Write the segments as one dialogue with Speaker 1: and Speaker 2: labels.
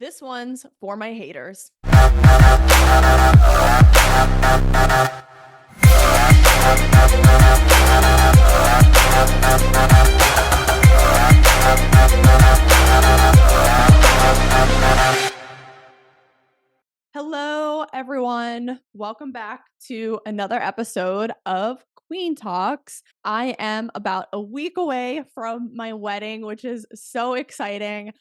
Speaker 1: This one's for my haters. Hello, everyone. Welcome back to another episode of Queen Talks. I am about a week away from my wedding, which is so exciting.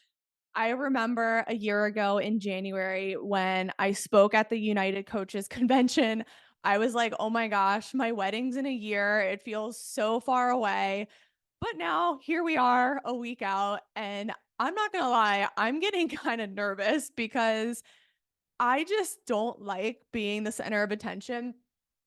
Speaker 1: I remember a year ago in January when I spoke at the United Coaches Convention. I was like, oh my gosh, my wedding's in a year. It feels so far away. But now here we are a week out. And I'm not going to lie, I'm getting kind of nervous because I just don't like being the center of attention.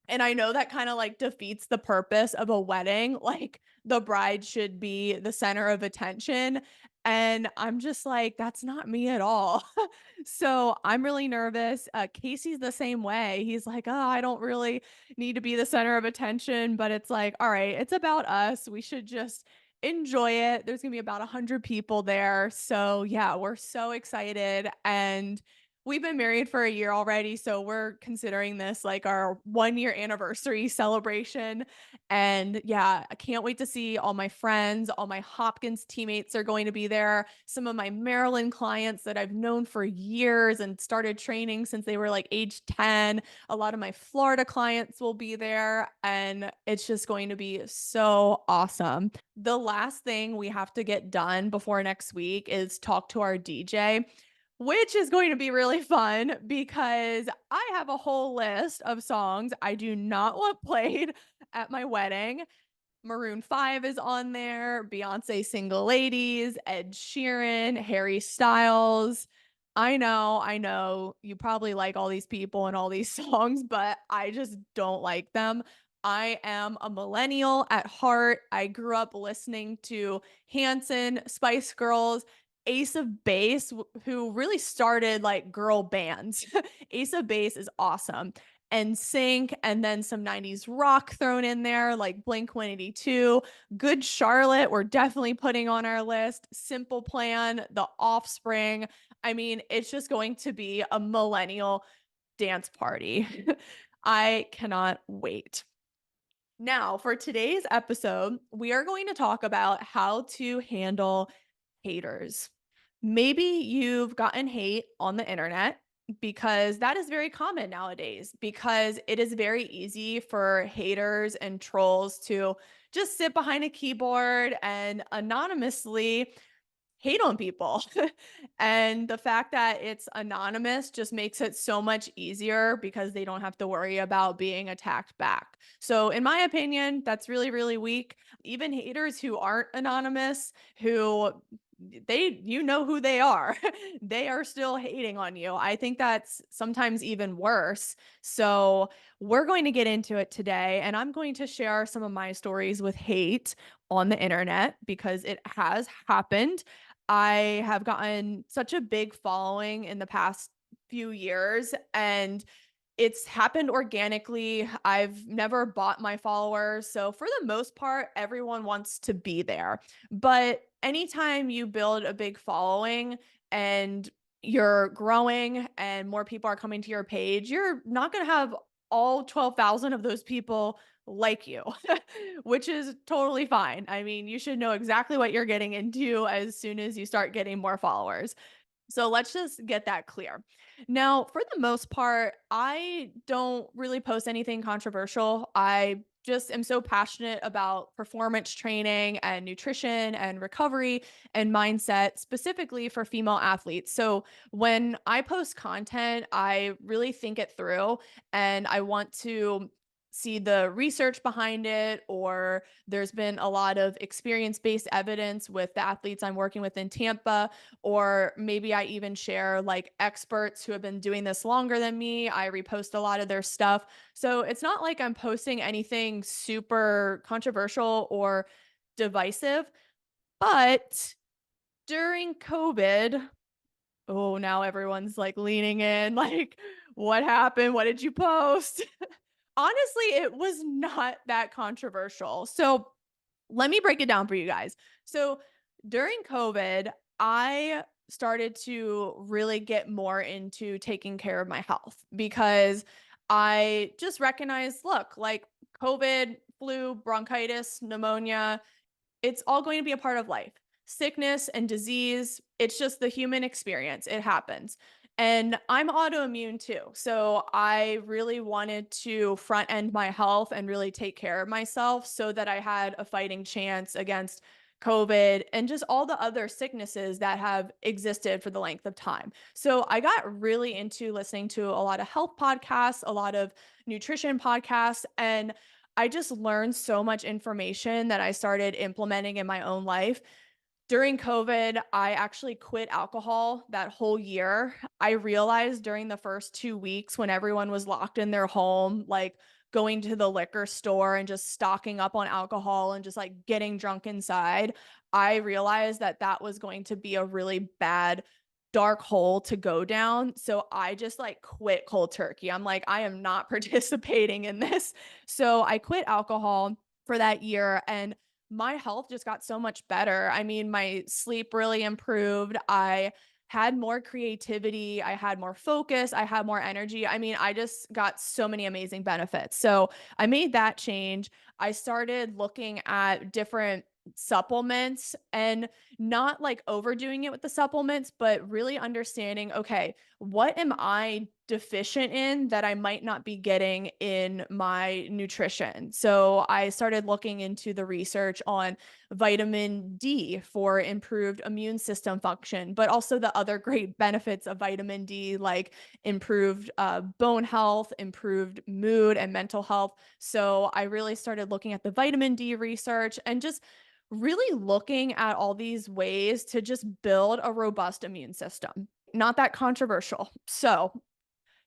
Speaker 1: And I know that kind of like defeats the purpose of a wedding. Like the bride should be the center of attention. And I'm just like, that's not me at all. So I'm really nervous. Casey's the same way. He's like, oh, I don't really need to be the center of attention. But it's like, all right, it's about us. We should just enjoy it. There's going to be about 100 people there. So yeah, we're so excited. And we've been married for a year already, so we're considering this like our 1-year anniversary celebration. And yeah, I can't wait to see all my friends. All my Hopkins teammates are going to be there. Some of my Maryland clients that I've known for years and started training since they were like age 10. A lot of my Florida clients will be there, and it's just going to be so awesome. The last thing we have to get done before next week is talk to our DJ, which is going to be really fun because I have a whole list of songs I do not want played at my wedding. Maroon 5 is on there, Beyonce Single Ladies, Ed Sheeran, Harry Styles. I know, you probably like all these people and all these songs, but I just don't like them. I am a millennial at heart. I grew up listening to Hanson, Spice Girls, Ace of Base, who really started like girl bands. Ace of Base is awesome. And Sync, and then some 90s rock thrown in there, like Blink 182. Good Charlotte, we're definitely putting on our list. Simple Plan, The Offspring. I mean, it's just going to be a millennial dance party. I cannot wait. Now, for today's episode, we are going to talk about how to handle haters. Maybe you've gotten hate on the internet because that is very common nowadays, because it is very easy for haters and trolls to just sit behind a keyboard and anonymously hate on people. And the fact that it's anonymous just makes it so much easier because they don't have to worry about being attacked back. So, in my opinion, that's really, really weak. Even haters who aren't anonymous, who you know who they are, they are still hating on you. I think that's sometimes even worse. So, we're going to get into it today, and I'm going to share some of my stories with hate on the internet because it has happened. I have gotten such a big following in the past few years, and it's happened organically. I've never bought my followers. So, for the most part, everyone wants to be there. But anytime you build a big following and you're growing and more people are coming to your page, you're not going to have all 12,000 of those people like you, which is totally fine. I mean, you should know exactly what you're getting into as soon as you start getting more followers. So let's just get that clear. Now, for the most part, I don't really post anything controversial. I just am so passionate about performance training and nutrition and recovery and mindset, specifically for female athletes. So when I post content, I really think it through, and I want to see the research behind it, or there's been a lot of experience-based evidence with the athletes I'm working with in Tampa, or maybe I even share like experts who have been doing this longer than me. I repost a lot of their stuff. So it's not like I'm posting anything super controversial or divisive. But during COVID, oh, now everyone's like leaning in, like, what happened? What did you post? Honestly, it was not that controversial. So let me break it down for you guys. So during COVID, I started to really get more into taking care of my health because I just recognized, look, like COVID, flu, bronchitis, pneumonia, it's all going to be a part of life. Sickness and disease, it's just the human experience. It happens. And I'm autoimmune too. So I really wanted to front end my health and really take care of myself so that I had a fighting chance against COVID and just all the other sicknesses that have existed for the length of time. So I got really into listening to a lot of health podcasts, a lot of nutrition podcasts, and I just learned so much information that I started implementing in my own life. During COVID, I actually quit alcohol that whole year. I realized during the first 2 weeks when everyone was locked in their home, like going to the liquor store and just stocking up on alcohol and just like getting drunk inside, I realized that that was going to be a really bad dark hole to go down. So I just like quit cold turkey. I'm like, I am not participating in this. So I quit alcohol for that year and my health just got so much better. I mean, my sleep really improved. I had more creativity. I had more focus. I had more energy. I mean, I just got so many amazing benefits. So I made that change. I started looking at different supplements and not like overdoing it with the supplements, but really understanding, okay, what am I deficient in that I might not be getting in my nutrition? So I started looking into the research on vitamin D for improved immune system function, but also the other great benefits of vitamin D, like improved bone health, improved mood and mental health. So I really started looking at the vitamin D research and just really looking at all these ways to just build a robust immune system. Not that controversial. So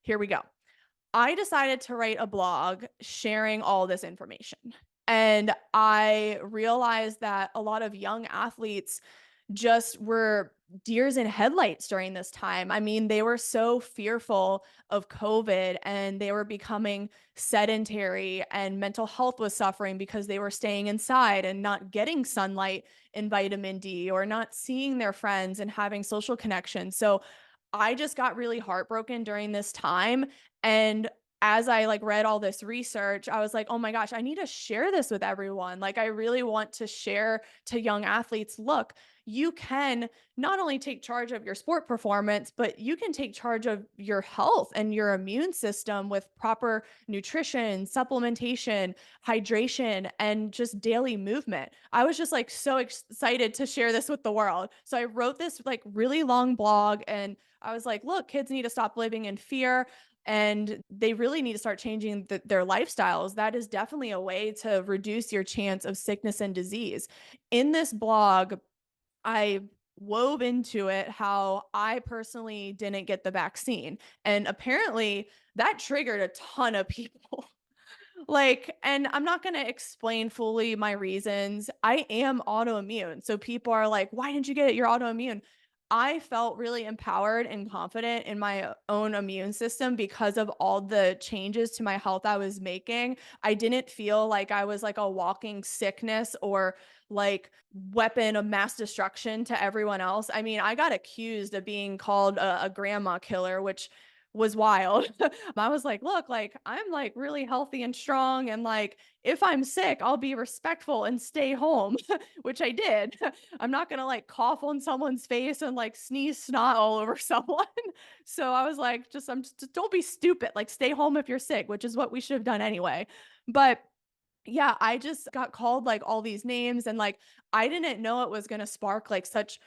Speaker 1: here we go. I decided to write a blog sharing all this information. And I realized that a lot of young athletes just were deers in headlights during this time. I mean, they were so fearful of COVID and they were becoming sedentary, and mental health was suffering because they were staying inside and not getting sunlight and vitamin D or not seeing their friends and having social connections. So I just got really heartbroken during this time. And as I like read all this research, I was like, oh my gosh, I need to share this with everyone. Like, I really want to share to young athletes, look, you can not only take charge of your sport performance, but you can take charge of your health and your immune system with proper nutrition, supplementation, hydration, and just daily movement. I was just like so excited to share this with the world. So I wrote this like really long blog and I was like, look, kids need to stop living in fear and they really need to start changing their lifestyles. That is definitely a way to reduce your chance of sickness and disease. In this blog, I wove into it how I personally didn't get the vaccine. And apparently that triggered a ton of people. Like, and I'm not going to explain fully my reasons. I am autoimmune. So people are like, why didn't you get it? You're autoimmune. I felt really empowered and confident in my own immune system because of all the changes to my health I was making. I didn't feel like I was like a walking sickness or like weapon of mass destruction to everyone else. I mean, I got accused of being called a grandma killer, which was wild. I was like, look, like I'm like really healthy and strong. And like if I'm sick, I'll be respectful and stay home, which I did. I'm not gonna like cough on someone's face and like sneeze snot all over someone. So I was like, just don't be stupid. Like stay home if you're sick, which is what we should have done anyway. But yeah, I just got called like all these names and like I didn't know it was gonna spark like such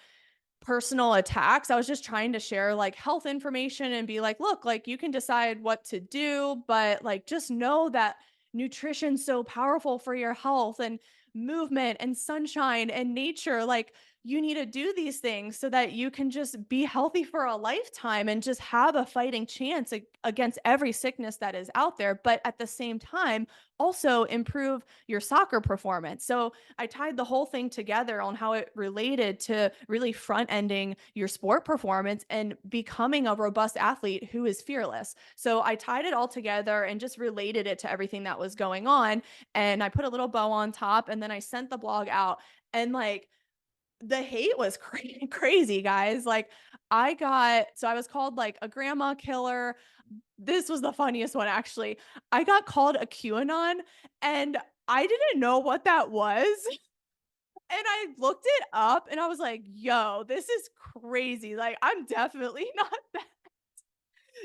Speaker 1: personal attacks. I was just trying to share like health information and be like, look, like you can decide what to do, but like just know that nutrition's so powerful for your health and movement and sunshine and nature. Like you need to do these things so that you can just be healthy for a lifetime and just have a fighting chance against every sickness that is out there. But at the same time, also improve your soccer performance. So I tied the whole thing together on how it related to really front ending your sport performance and becoming a robust athlete who is fearless. So I tied it all together and just related it to everything that was going on. And I put a little bow on top and then I sent the blog out. And like the hate was crazy, guys. Like, I was called like a grandma killer. This was the funniest one actually. I got called a QAnon and I didn't know what that was. And I looked it up and I was like, yo, this is crazy. Like, I'm definitely not that.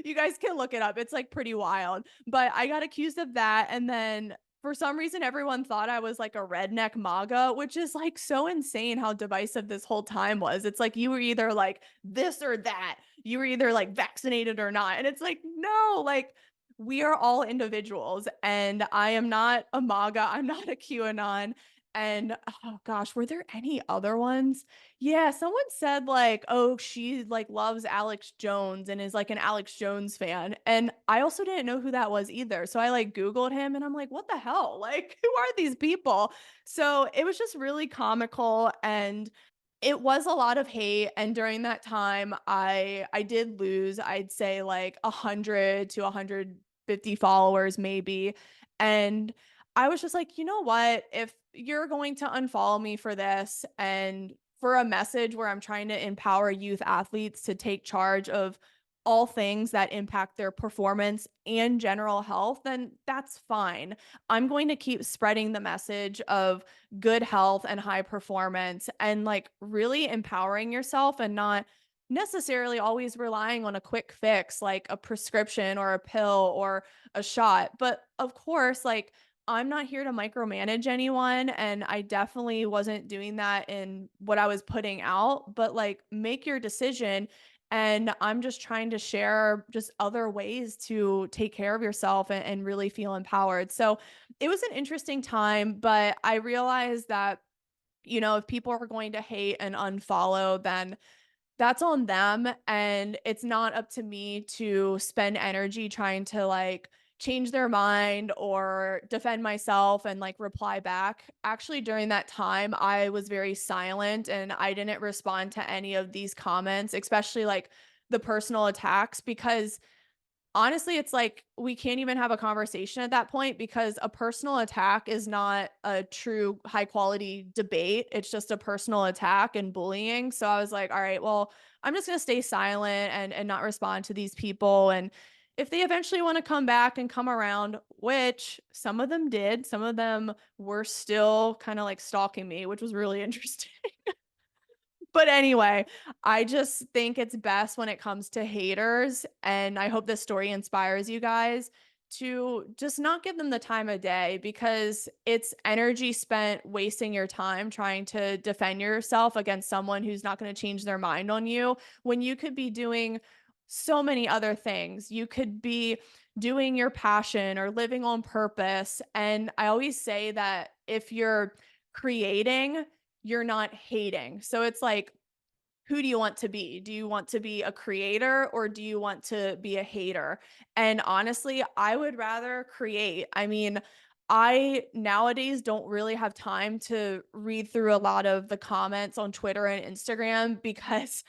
Speaker 1: You guys can look it up. It's like pretty wild. But I got accused of that. And then for some reason, everyone thought I was like a redneck MAGA, which is like so insane how divisive this whole time was. It's like you were either like this or that. You were either like vaccinated or not. And it's like, no, like we are all individuals. And I am not a MAGA. I'm not a QAnon. And oh gosh, were there any other ones? Yeah, someone said like, "Oh, she like loves Alex Jones and is like an Alex Jones fan." And I also didn't know who that was either. So I like googled him and I'm like, "What the hell? Like, who are these people?" So it was just really comical and it was a lot of hate and during that time I did lose I'd say like 100 to 150 followers maybe. And I was just like, "You know what? If you're going to unfollow me for this and for a message where I'm trying to empower youth athletes to take charge of all things that impact their performance and general health, then that's fine. I'm going to keep spreading the message of good health and high performance and like really empowering yourself and not necessarily always relying on a quick fix like a prescription or a pill or a shot. But of course, like I'm not here to micromanage anyone and I definitely wasn't doing that in what I was putting out, but like make your decision and I'm just trying to share just other ways to take care of yourself and really feel empowered. So it was an interesting time, but I realized that, you know, if people are going to hate and unfollow, then that's on them, and it's not up to me to spend energy trying to, like, change their mind or defend myself and, like, reply back. Actually, during that time, I was very silent, and I didn't respond to any of these comments, especially, like, the personal attacks, because honestly, it's like we can't even have a conversation at that point because a personal attack is not a true high quality debate. It's just a personal attack and bullying. So I was like, all right, well, I'm just going to stay silent and not respond to these people and if they eventually want to come back and come around, which some of them did, some of them were still kind of like stalking me, which was really interesting. But anyway, I just think it's best when it comes to haters, and I hope this story inspires you guys to just not give them the time of day because it's energy spent wasting your time trying to defend yourself against someone who's not going to change their mind on you when you could be doing so many other things. You could be doing your passion or living on purpose. And I always say that if you're creating, you're not hating. So it's like, who do you want to be? Do you want to be a creator or do you want to be a hater? And honestly, I would rather create. I mean, I nowadays don't really have time to read through a lot of the comments on Twitter and Instagram because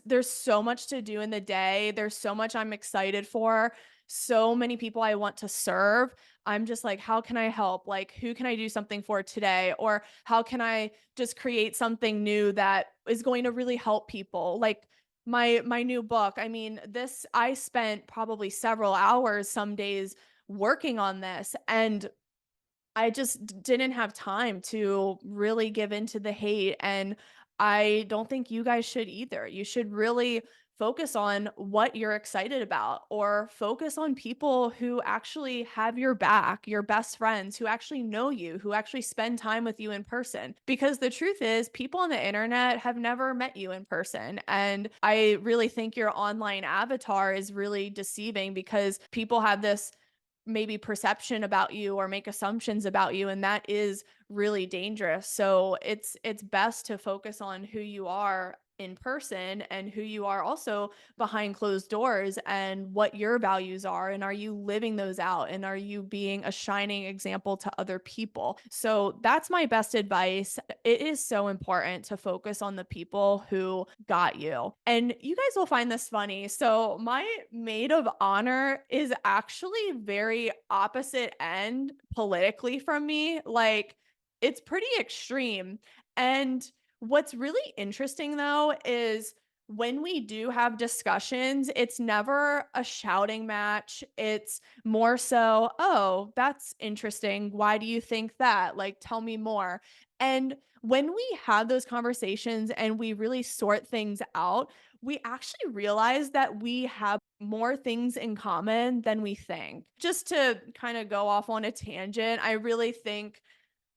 Speaker 1: there's so much to do in the day. There's so much I'm excited for, so many people I want to serve. I'm just like, how can I help? Like, who can I do something for today? Or how can I just create something new that is going to really help people? Like my new book. I mean, this I spent probably several hours some days working on this and I just didn't have time to really give into the hate, and I don't think you guys should either. You should really focus on what you're excited about or focus on people who actually have your back, your best friends who actually know you, who actually spend time with you in person. Because the truth is, people on the internet have never met you in person, and I really think your online avatar is really deceiving because people have this maybe perception about you or make assumptions about you and that is really dangerous. So it's best to focus on who you are in person and who you are also behind closed doors and what your values are and are you living those out and are you being a shining example to other people. So that's my best advice. It is so important to focus on the people who got you. And you guys will find this funny. So, my maid of honor is actually very opposite end politically from me. Like, it's pretty extreme. And what's really interesting though is when we do have discussions, it's never a shouting match. It's more so, oh, that's interesting. Why do you think that? Like, tell me more. And when we have those conversations and we really sort things out, we actually realize that we have more things in common than we think. Just to kind of go off on a tangent, I really think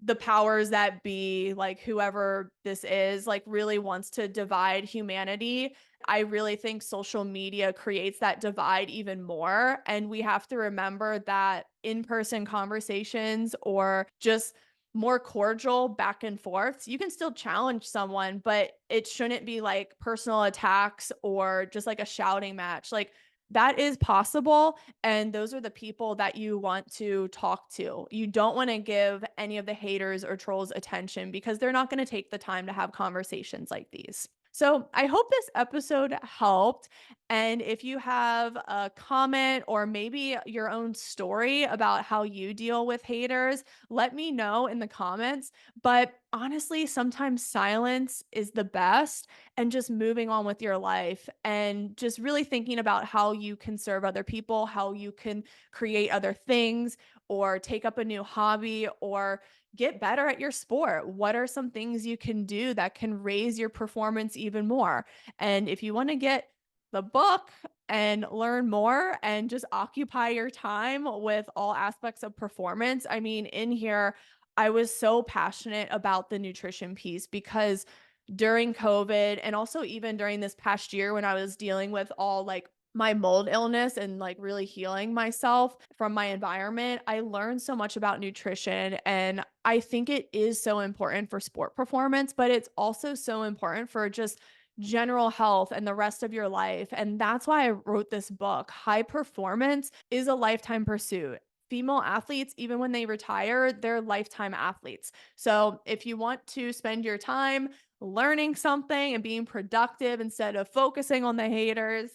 Speaker 1: the powers that be, like whoever this is, like really wants to divide humanity. I really think social media creates that divide even more. And we have to remember that in person conversations or just more cordial back and forths, you can still challenge someone, but it shouldn't be like personal attacks or just like a shouting match. Like that is possible. And those are the people that you want to talk to. You don't want to give any of the haters or trolls attention because they're not going to take the time to have conversations like these. So I hope this episode helped. And if you have a comment or maybe your own story about how you deal with haters, let me know in the comments. But honestly, sometimes silence is the best and just moving on with your life and just really thinking about how you can serve other people, how you can create other things or take up a new hobby or get better at your sport. What are some things you can do that can raise your performance even more? And if you want to get the book and learn more and just occupy your time with all aspects of performance, I mean, in here, I was so passionate about the nutrition piece because during COVID and also even during this past year when I was dealing with all like my mold illness and like really healing myself from my environment, I learned so much about nutrition. And I think it is so important for sport performance, but it's also so important for just general health and the rest of your life. And that's why I wrote this book. High performance is a lifetime pursuit. Female athletes, even when they retire, they're lifetime athletes. So if you want to spend your time learning something and being productive instead of focusing on the haters,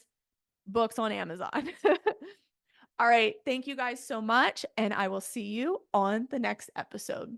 Speaker 1: books on Amazon. All right. Thank you guys so much. And I will see you on the next episode.